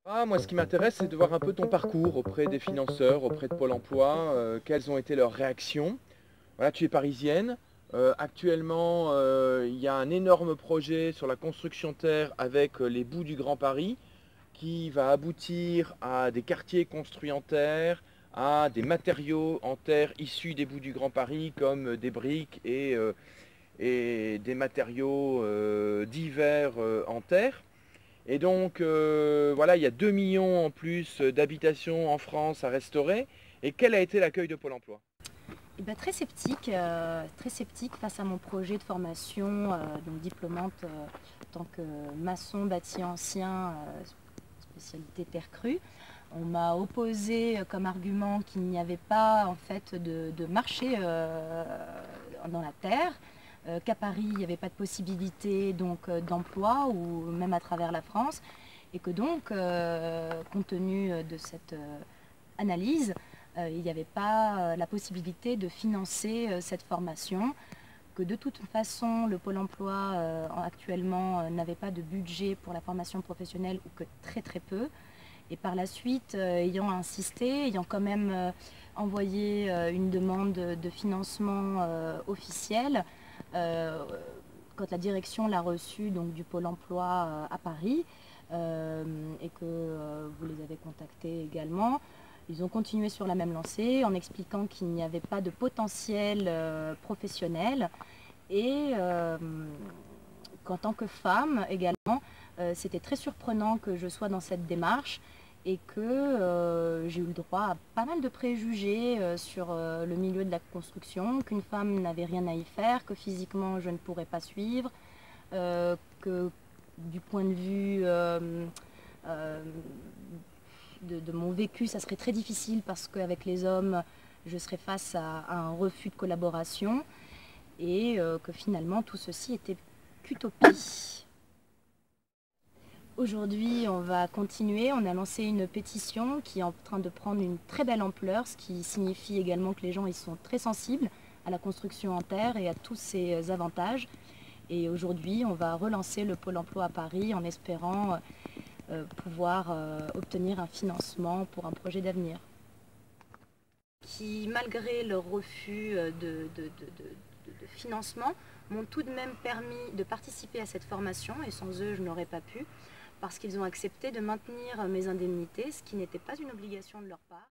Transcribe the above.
Moi, ce qui m'intéresse, c'est de voir un peu ton parcours auprès des financeurs, auprès de Pôle emploi, quelles ont été leurs réactions. Voilà, tu es parisienne. Actuellement, il y a un énorme projet sur la construction terre avec les boues du Grand Paris qui va aboutir à des quartiers construits en terre, à des matériaux en terre issus des boues du Grand Paris comme des briques et des matériaux divers en terre. Et donc, voilà, il y a 2 millions en plus d'habitations en France à restaurer. Et quel a été l'accueil de Pôle emploi? Eh ben, très sceptique face à mon projet de formation, donc diplômante en tant que maçon bâti ancien, spécialité terre crue. On m'a opposé comme argument qu'il n'y avait pas en fait de marché dans la terre, qu'à Paris il n'y avait pas de possibilité donc d'emploi ou même à travers la France, et que donc compte tenu de cette analyse, il n'y avait pas la possibilité de financer cette formation, que de toute façon le Pôle emploi actuellement n'avait pas de budget pour la formation professionnelle ou que très très peu. Et par la suite, ayant insisté, ayant quand même envoyé une demande de financement officielle, quand la direction l'a reçue donc, du Pôle emploi à Paris, et que vous les avez contactés également, ils ont continué sur la même lancée en expliquant qu'il n'y avait pas de potentiel professionnel et qu'en tant que femme également, c'était très surprenant que je sois dans cette démarche et que j'ai eu le droit à pas mal de préjugés sur le milieu de la construction, qu'une femme n'avait rien à y faire, que physiquement je ne pourrais pas suivre, que du point de vue de mon vécu, ça serait très difficile parce qu'avec les hommes, je serais face à un refus de collaboration et que finalement tout ceci était qu'utopie. Aujourd'hui, on va continuer. On a lancé une pétition qui est en train de prendre une très belle ampleur, ce qui signifie également que les gens ils sont très sensibles à la construction en terre et à tous ses avantages. Et aujourd'hui, on va relancer le Pôle emploi à Paris en espérant pouvoir obtenir un financement pour un projet d'avenir. Qui, malgré leur refus de financement, m'ont tout de même permis de participer à cette formation et sans eux, je n'aurais pas pu parce qu'ils ont accepté de maintenir mes indemnités, ce qui n'était pas une obligation de leur part.